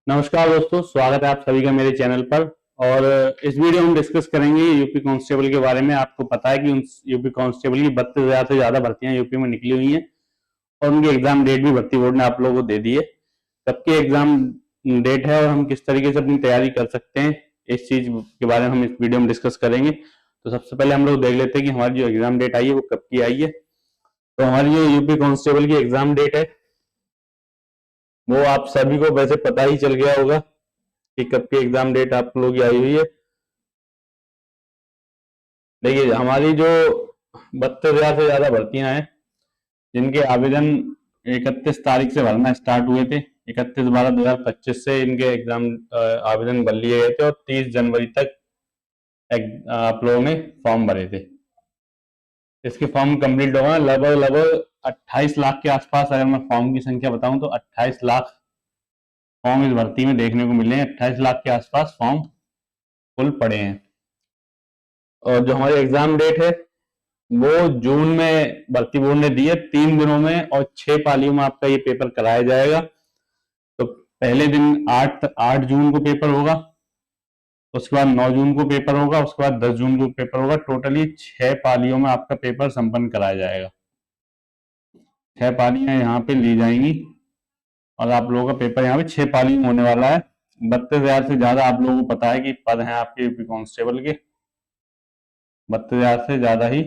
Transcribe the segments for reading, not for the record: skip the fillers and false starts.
नमस्कार दोस्तों, स्वागत है आप सभी का मेरे चैनल पर। और इस वीडियो में हम डिस्कस करेंगे यूपी कांस्टेबल के बारे में। आपको पता है कि उन यूपी कांस्टेबल की 32,000 से ज्यादा भर्तियां यूपी में निकली हुई हैं और उनकी एग्जाम डेट भी भर्ती बोर्ड ने आप लोगों को दे दी है। कब की एग्जाम डेट है और हम किस तरीके से अपनी तैयारी कर सकते हैं, इस चीज के बारे में हम इस वीडियो में डिस्कस करेंगे। तो सबसे पहले हम लोग देख लेते हैं कि हमारी जो एग्जाम डेट आई है वो कब की आई है। तो हमारी जो यूपी कांस्टेबल की एग्जाम डेट है वो आप सभी को वैसे पता ही चल गया होगा कि कब की एग्जाम डेट आप लोगों की आई हुई है। देखिए, हमारी जो 32,000 से ज्यादा भर्तियां हैं जिनके आवेदन 31 तारीख से भरना स्टार्ट हुए थे। 31/12/2025 से इनके एग्जाम आवेदन भर लिए गए थे और 30 जनवरी तक आप लोगों ने फॉर्म भरे थे। इसके फॉर्म कंप्लीट हो गए लगभग लगभग 28 लाख के आसपास। अगर मैं फॉर्म की संख्या बताऊं तो 28 लाख फॉर्म इस भर्ती में देखने को मिले हैं। 28 लाख के आसपास फॉर्म कुल पड़े हैं। और जो हमारी एग्जाम डेट है वो जून में भर्ती बोर्ड ने दी है, 3 दिनों में और 6 पालियों में आपका ये पेपर कराया जाएगा। तो पहले दिन 8 जून को पेपर होगा, उसके बाद 9 जून को पेपर होगा, उसके बाद 10 जून को पेपर होगा। टोटली 6 पालियों में आपका पेपर संपन्न कराया जाएगा। 6 पालियां यहाँ पे ली जाएंगी और आप लोगों का पेपर यहाँ पे 6 पाली में होने वाला है। 32,000 से ज्यादा आप लोगों को पता है कि पद हैं आपके यूपी कांस्टेबल के। 32,000 से ज्यादा ही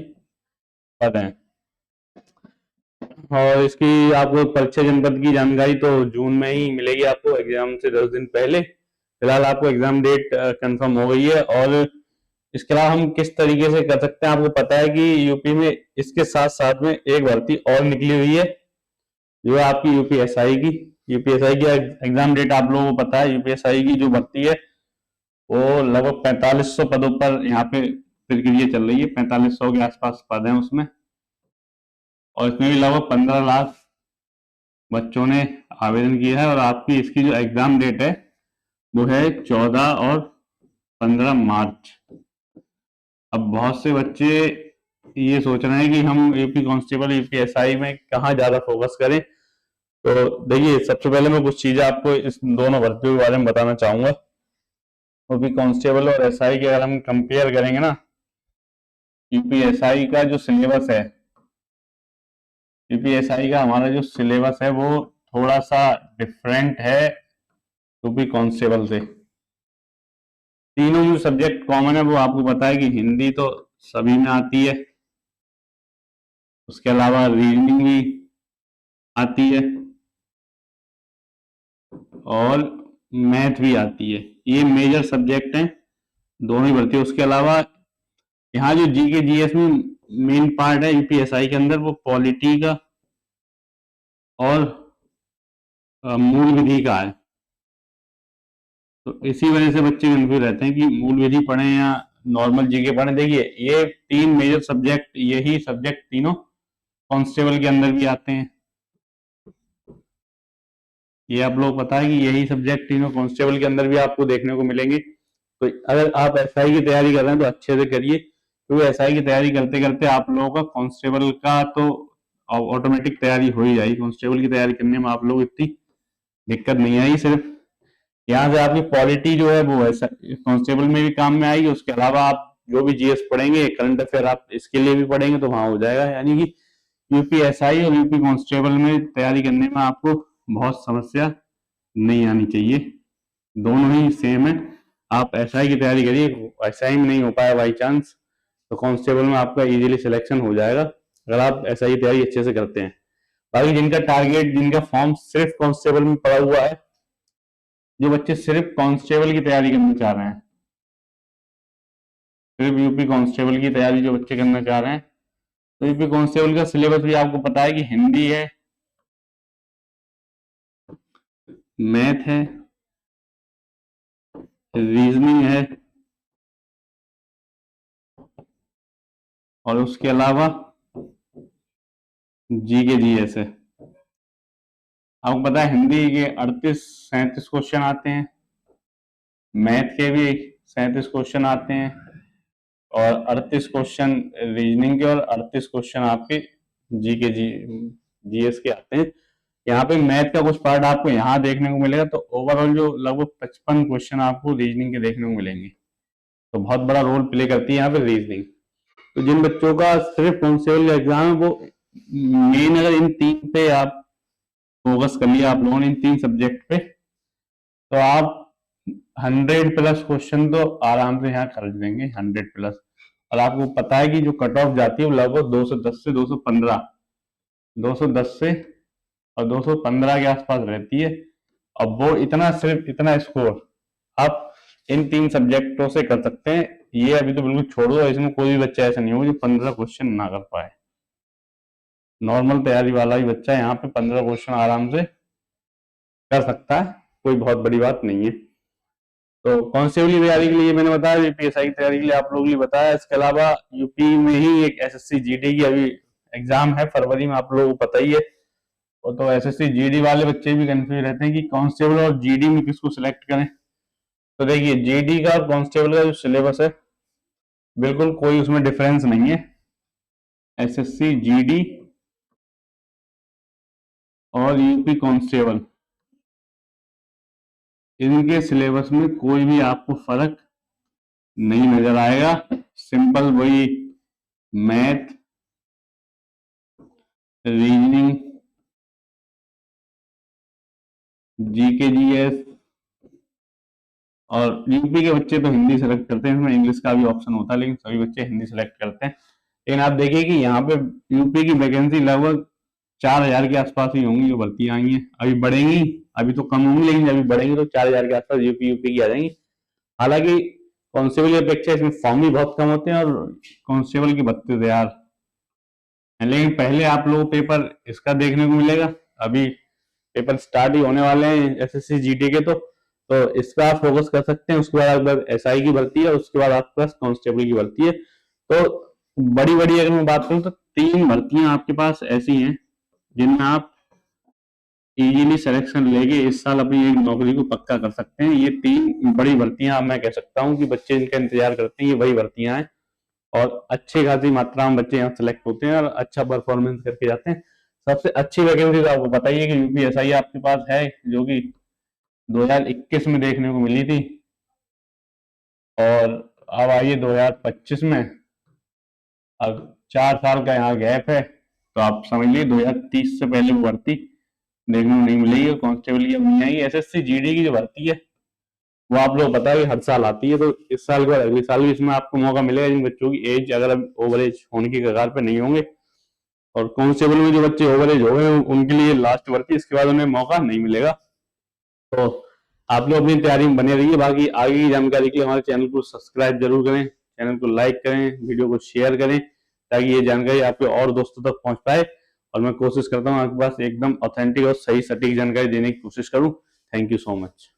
पद हैं। और इसकी आपको परीक्षा जनपद की जानकारी तो जून में ही मिलेगी आपको, एग्जाम से 10 दिन पहले। फिलहाल आपको एग्जाम डेट कंफर्म हो गई है। और इसके अलावा हम किस तरीके से कर सकते हैं, आपको पता है कि यूपी में इसके साथ साथ में एक भर्ती और निकली हुई है जो है आपकी यूपीएसआई की। यूपीएसआई की एग्जाम डेट आप लोगों को पता है। यूपीएसआई की जो भर्ती है वो लगभग 4500 पदों पर यहाँ पे प्रक्रिया चल रही है। 4500 के आसपास पद हैं उसमें, और इसमें भी लगभग 15 लाख बच्चों ने आवेदन किया है। और आपकी इसकी जो एग्जाम डेट है वो है 14 और 15 मार्च। अब बहुत से बच्चे ये सोच रहे हैं कि हम यूपी कांस्टेबल यूपीएसआई में कहाँ ज्यादा फोकस करें। तो देखिए, सबसे पहले मैं कुछ चीजें आपको इस दोनों भर्तियों के बारे में बताना चाहूंगा। यूपी कांस्टेबल और एसआई के अगर हम कंपेयर करेंगे ना, यूपीएसआई का जो सिलेबस है, यूपीएसआई का हमारा जो सिलेबस है वो थोड़ा सा डिफरेंट है यूपी कांस्टेबल से। तीनों जो सब्जेक्ट कॉमन है वो आपको पता है कि हिंदी तो सभी में आती है, उसके अलावा रीजनिंग भी आती है और मैथ भी आती है। ये मेजर सब्जेक्ट हैं दोनों ही भर्ती। उसके अलावा यहाँ जो जीके जीएस में मेन पार्ट है यूपीएसआई के अंदर वो पॉलिटी का और मूल विधि का है। तो इसी वजह से बच्चे कंफ्यूज रहते हैं कि मूल विधि पढ़ें या नॉर्मल जीके पढ़ें। देखिए, ये 3 मेजर सब्जेक्ट, यही सब्जेक्ट तीनों कांस्टेबल के अंदर भी आते हैं। ये आप लोग पता है कि यही सब्जेक्ट तीनों कांस्टेबल के अंदर भी आपको देखने को मिलेंगे। तो अगर आप एसआई की तैयारी कर रहे हैं तो अच्छे से करिए, क्योंकि एसआई की तैयारी करते करते आप लोगों का कांस्टेबल का तो ऑटोमेटिक तैयारी हो ही जाएगी। कांस्टेबल की तैयारी करने में आप लोग इतनी दिक्कत नहीं आएगी। सिर्फ यहाँ से आपकी पॉलिटी जो है वो कांस्टेबल में भी काम में आएगी। उसके अलावा आप जो भी जीएस पढ़ेंगे, करंट अफेयर आप इसके लिए भी पढ़ेंगे तो वहां हो जाएगा। यानी कि यूपीएसआई और यूपी कांस्टेबल में तैयारी करने में आपको बहुत समस्या नहीं आनी चाहिए। दोनों ही सेम है। आप एसआई की तैयारी करिए, एसआई में नहीं हो पाया बाई चांस तो कांस्टेबल में आपका इजीली सिलेक्शन हो जाएगा अगर आप एसआई की तैयारी अच्छे से करते हैं। बाकी जिनका टारगेट, जिनका फॉर्म सिर्फ कांस्टेबल में पड़ा हुआ है, जो बच्चे सिर्फ कांस्टेबल की तैयारी करना चाह रहे हैं, सिर्फ यूपी कांस्टेबल की तैयारी जो बच्चे करना चाह रहे हैं, तो यूपी कांस्टेबल का सिलेबस भी आपको पता है कि हिंदी है, मैथ है, रीजनिंग है और उसके अलावा जीके जीएस है। आपको पता है हिंदी के 38-37 क्वेश्चन आते हैं, मैथ के भी 37 क्वेश्चन आते हैं और 38 क्वेश्चन रीजनिंग के और 38 क्वेश्चन आपके जीके जीएस के आते हैं। यहाँ पे मैथ का कुछ पार्ट आपको यहाँ देखने को मिलेगा, तो ओवरऑल जो लगभग 55 क्वेश्चन आपको रीजनिंग के देखने को मिलेंगे। तो बहुत बड़ा रोल प्ले करती है यहाँ पे रीजनिंग। तो जिन बच्चों का सिर्फ कांस्टेबल का एग्जाम है, वो मेन अगर इन 3 पे आप फोकस कर लिया आप लोगों ने, इन 3 सब्जेक्ट पे, तो आप 100+ क्वेश्चन तो आराम से यहाँ कर देंगे, 100+। और आपको पता है कि जो कट ऑफ जाती है वो लगभग 210 से 215, 210 से और 215 के आसपास रहती है। अब वो इतना, सिर्फ इतना स्कोर आप इन 3 सब्जेक्टों से कर सकते हैं। ये अभी तो बिल्कुल छोड़ दो, इसमें कोई भी बच्चा ऐसा नहीं होगा जो 15 क्वेश्चन ना कर पाए। नॉर्मल तैयारी वाला ही बच्चा यहाँ पे 15 क्वेश्चन आराम से कर सकता है, कोई बहुत बड़ी बात नहीं है। तो कांस्टेबल की तैयारी के लिए मैंने बताया, यूपीएसआई की तैयारी के लिए आप लोगों के लिए बताया। इसके अलावा यूपी में ही एक एसएससी जीडी की अभी एग्जाम है फरवरी में, आप लोगों को पता ही है। तो एसएससी जीडी वाले बच्चे भी कंफ्यूज रहते हैं कि कांस्टेबल और जीडी में किसको सिलेक्ट करें। तो देखिए, जीडी का और कांस्टेबल का जो सिलेबस है, बिल्कुल कोई उसमें डिफरेंस नहीं है। एसएससी जीडी और यूपी कांस्टेबल, इनके सिलेबस में कोई भी आपको फर्क नहीं नजर आएगा। सिंपल वही मैथ, रीजनिंग, जीके जीएस, और यूपी के बच्चे तो हिंदी सेलेक्ट करते हैं, इसमें इंग्लिश का भी ऑप्शन होता है, लेकिन सभी बच्चे हिंदी सेलेक्ट करते हैं। लेकिन आप देखिए कि यहाँ पे यूपी की वैकेंसी लगभग 4000 के आसपास ही होंगी जो भर्ती आएंगी। अभी बढ़ेंगी, अभी तो कम होंगी, लेकिन अभी बढ़ेंगी तो 4000 के आसपास यूपी की आ जाएंगी। हालांकि कांस्टेबल की अपेक्षा इसमें फॉर्म भी बहुत कम होते हैं, और कांस्टेबल की 32,000, लेकिन पहले आप लोगों को पेपर इसका देखने को मिलेगा। अभी पेपर स्टार्ट ही होने वाले हैं एसएससी जीडी के, तो इस पर आप फोकस कर सकते हैं। उसके बाद अगर एसआई की भर्ती है, उसके बाद आपके पास कांस्टेबल की भर्ती है। तो बड़ी अगर मैं बात करूं तो 3 भर्तियां आपके पास ऐसी हैं जिनमें आप इजीली सिलेक्शन लेके इस साल अपनी एक नौकरी को पक्का कर सकते हैं। ये 3 बड़ी भर्तियां मैं कह सकता हूं कि बच्चे इनका इंतजार करते हैं, ये वही भर्तियां हैं, और अच्छी खासी मात्रा में बच्चे यहाँ सेलेक्ट होते हैं और अच्छा परफॉर्मेंस करके जाते हैं। सबसे अच्छी वैकेंसी तो आपको पता ही है कि यूपीएसआई आपके पास है, जो कि 2021 में देखने को मिली थी, और अब आइए 2025 में, अब 4 साल का यहाँ गैप है, तो आप समझ लीजिए 2030 से पहले वो भर्ती देखने को नहीं मिलेगी। कांस्टेबल की अब नहीं आएगी। एसएससी जीडी की जो भर्ती है वो आप लोग पता है हर साल आती है, तो इस साल के बाद अगले साल भी इसमें आपको मौका मिलेगा, जिन बच्चों की एज अगर अब ओवर एज होने की कगार पे नहीं होंगे। और कांस्टेबल में जो बच्चे ओवर एज हो गए उनके लिए लास्ट भर्ती, इसके बाद उन्हें मौका नहीं मिलेगा। तो आप लोग अपनी तैयारी में बने रहिए। बाकी आगे की जानकारी के लिए हमारे चैनल को सब्सक्राइब जरूर करें, चैनल को लाइक करें, वीडियो को शेयर करें, ताकि ये जानकारी आपके और दोस्तों तक पहुंच पाए। और मैं कोशिश करता हूँ आपके पास एकदम ऑथेंटिक और सही सटीक जानकारी देने की कोशिश करूँ। Thank you so much.